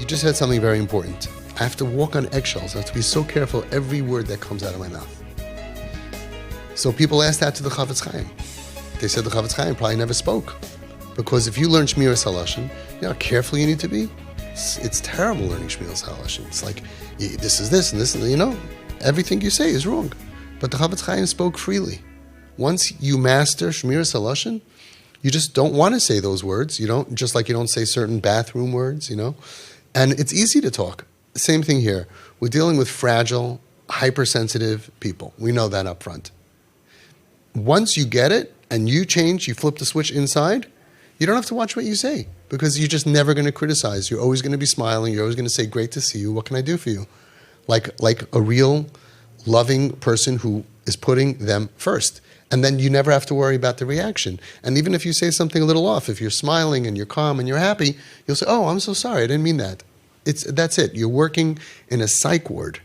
You just said something very important. I have to walk on eggshells. I have to be so careful every word that comes out of my mouth. So people asked that to the Chafetz Chaim. They said the Chafetz Chaim probably never spoke. Because if you learn Shmiras HaLashon, you know how careful you need to be? It's terrible learning Shmiras HaLashon. It's like, this is this and this, and you know, everything you say is wrong. But the Chafetz Chaim spoke freely. Once you master Shmiras HaLashon, you just don't want to say those words. You don't, just like you don't say certain bathroom words, you know? And it's easy to talk. Same thing here. We're dealing with fragile, hypersensitive people. We know that up front. Once you get it and you change, you flip the switch inside, you don't have to watch what you say because you're just never going to criticize. You're always going to be smiling. You're always going to say, great to see you. What can I do for you? Like a real loving person who is putting them first. And then you never have to worry about the reaction. And even if you say something a little off, if you're smiling and you're calm and you're happy, you'll say, oh, I'm so sorry. I didn't mean that. That's it. You're working in a psych ward.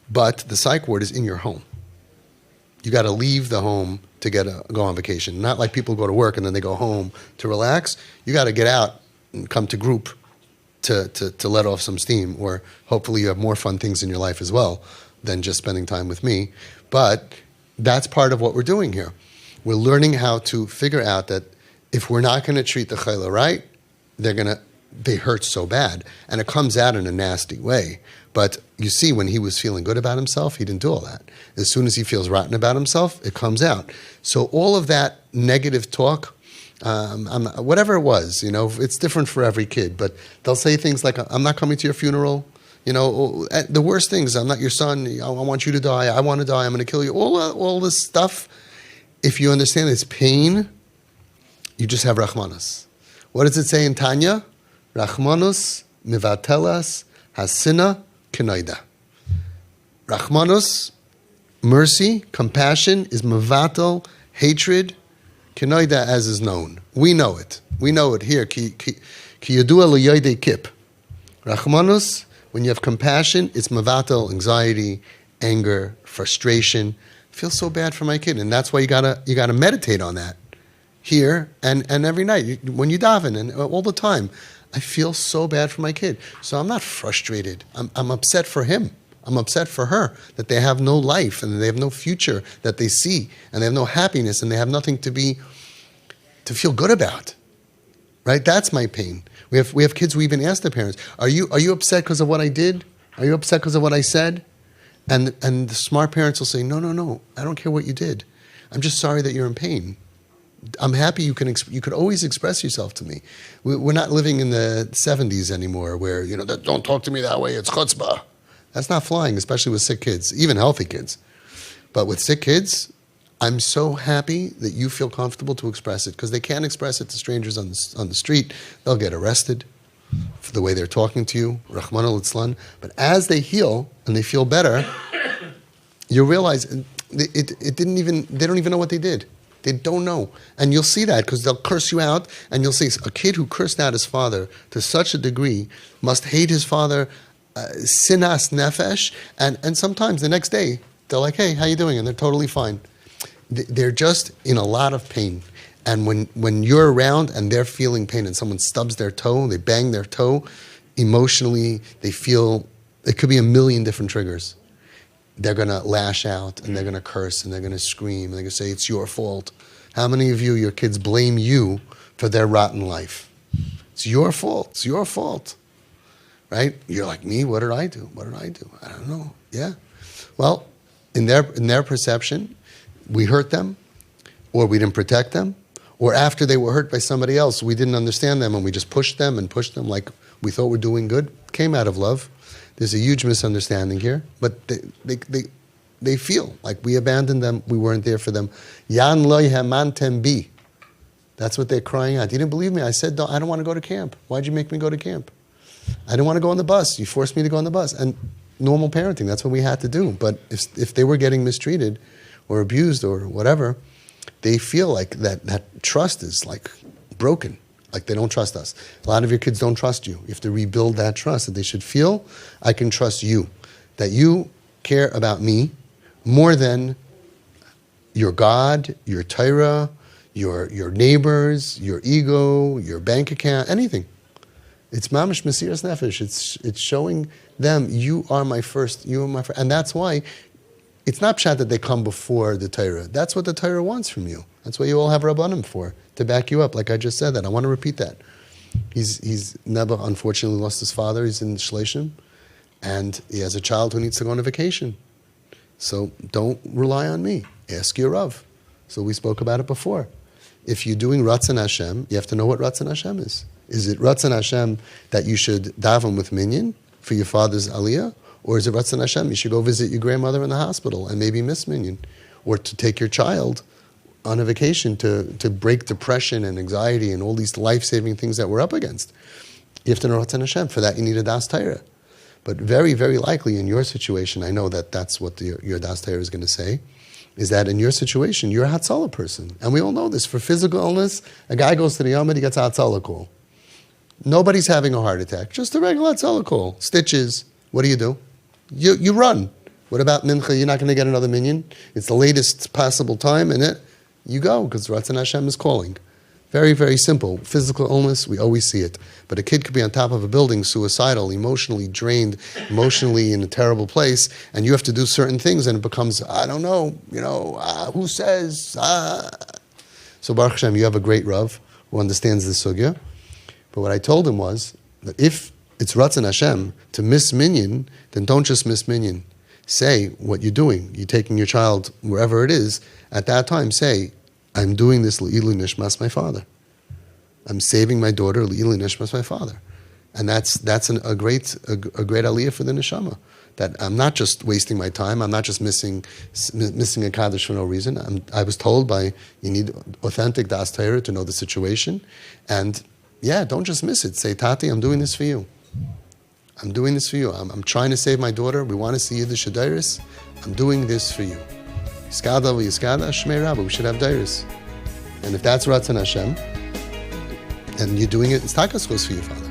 But the psych ward is in your home. You got to leave the home to go on vacation. Not like people go to work and then they go home to relax. You got to get out and come to group to let off some steam, or hopefully you have more fun things in your life as well than just spending time with me. But that's part of what we're doing here. We're learning how to figure out that if we're not going to treat the chayla right, they hurt so bad. And it comes out in a nasty way. But you see, when he was feeling good about himself, he didn't do all that. As soon as he feels rotten about himself, it comes out. So all of that negative talk, whatever it was, you know, it's different for every kid. But they'll say things like, I'm not coming to your funeral. You know, the worst things, I'm not your son. I want you to die. I want to die. I'm going to kill you. All this stuff, if you understand it's pain, you just have Rachmanus. What does it say in Tanya? Rachmanus mivatelas hasina kenoida. Rachmanus, mercy, compassion, is mevatel, hatred, kenoida, as is known. We know it. We know it here. Ki yadua l'yoydei kip. Rachmanus, when you have compassion, it's mevatel, anxiety, anger, frustration. I feel so bad for my kid, and that's why you gotta meditate on that here and every night when you daven and all the time. I feel so bad for my kid. So I'm not frustrated. I'm upset for him. I'm upset for her that they have no life and they have no future that they see and they have no happiness and they have nothing to feel good about. Right? That's my pain. We have kids who even ask their parents, are you upset because of what I did? Are you upset because of what I said? And the smart parents will say, no, I don't care what you did. I'm just sorry that you're in pain. I'm happy you could always express yourself to me. We're not living in the 70s anymore where, you know, don't talk to me that way, it's chutzpah. That's not flying, especially with sick kids, even healthy kids. But with sick kids, I'm so happy that you feel comfortable to express it, because they can't express it to strangers on the street. They'll get arrested for the way they're talking to you, Rahman al-Itzlan. But as they heal and they feel better, you realize they don't even know what they did. They don't know. And you'll see that because they'll curse you out, and you'll see a kid who cursed out his father to such a degree must hate his father, sinas nefesh, and sometimes the next day they're like, hey, how you doing? And they're totally fine. They're just in a lot of pain. And when you're around and they're feeling pain and someone stubs their toe, they bang their toe, emotionally they feel, it could be a million different triggers. They're going to lash out and they're going to curse and they're going to scream and they're going to say, it's your fault. How many of your kids blame you for their rotten life? It's your fault. It's your fault. Right? You're like, me? What did I do? What did I do? I don't know. Yeah. Well, in their perception, we hurt them, or we didn't protect them, or after they were hurt by somebody else, we didn't understand them and we just pushed them like we thought we're doing good. Came out of love. There's a huge misunderstanding here, but they feel like we abandoned them, we weren't there for them. Yan loy hamantem bi. That's what they're crying out. You didn't believe me. I said, I don't want to go to camp. Why'd you make me go to camp? I didn't want to go on the bus. You forced me to go on the bus. And normal parenting, that's what we had to do. But if they were getting mistreated or abused or whatever, they feel like that trust is like broken. Like they don't trust us. A lot of your kids don't trust you. You have to rebuild that trust, that they should feel, I can trust you. That you care about me more than your God, your Torah, your neighbors, your ego, your bank account, anything. It's mamish mesiras nefesh. It's showing them you are my first, and that's why it's not pshat that they come before the Torah. That's what the Torah wants from you. That's what you all have Rabbanim for, to back you up. Like I just said that. I want to repeat that. He's never, unfortunately, lost his father. He's in Shleishim, and he has a child who needs to go on a vacation. So don't rely on me. Ask your Rav. So we spoke about it before. If you're doing Ratzon Hashem, you have to know what Ratzon Hashem is. Is it Ratzon Hashem that you should daven with minyan for your father's Aliyah? Or is it Ratzon Hashem, you should go visit your grandmother in the hospital and maybe miss minyan? Or to take your child on a vacation to break depression and anxiety and all these life-saving things that we're up against. You have to know Ratzon Hashem. For that, you need a Das Torah. But very, very likely in your situation, I know that that's what your Das Torah is going to say, is that in your situation, you're a Hatzalah person. And we all know this. For physical illness, a guy goes to the Yomid, he gets a Hatzalah call. Nobody's having a heart attack. Just a regular Hatzalah call. Stitches. What do? You run. What about Mincha? You're not going to get another minyan. It's the latest possible time in it. You go, because Ratzon Hashem is calling. Very, very simple. Physical illness, we always see it. But a kid could be on top of a building, suicidal, emotionally drained, emotionally in a terrible place, and you have to do certain things, and it becomes, I don't know, who says, So Baruch Hashem, you have a great Rav who understands the sugya. But what I told him was that if it's Ratzon Hashem to miss minyan, then don't just miss minyan. Say what you're doing. You're taking your child wherever it is. At that time, say, I'm doing this Le'ilu Nishmas my father. I'm saving my daughter Le'ilu Nishmas my father. And that's a great Aliyah for the Neshamah. That I'm not just wasting my time. I'm not just missing a Kaddish for no reason. I was told you need authentic Das Torah to know the situation. And don't just miss it. Say, Tati, I'm doing this for you. I'm doing this for you. I'm trying to save my daughter. We want to see Yiddish Dairis. I'm doing this for you. Yiskada v'yiskada, Shmei Rabba. We should have Dairis. And if that's Ratzon Hashem, and you're doing it, it's takas goes for you, Father.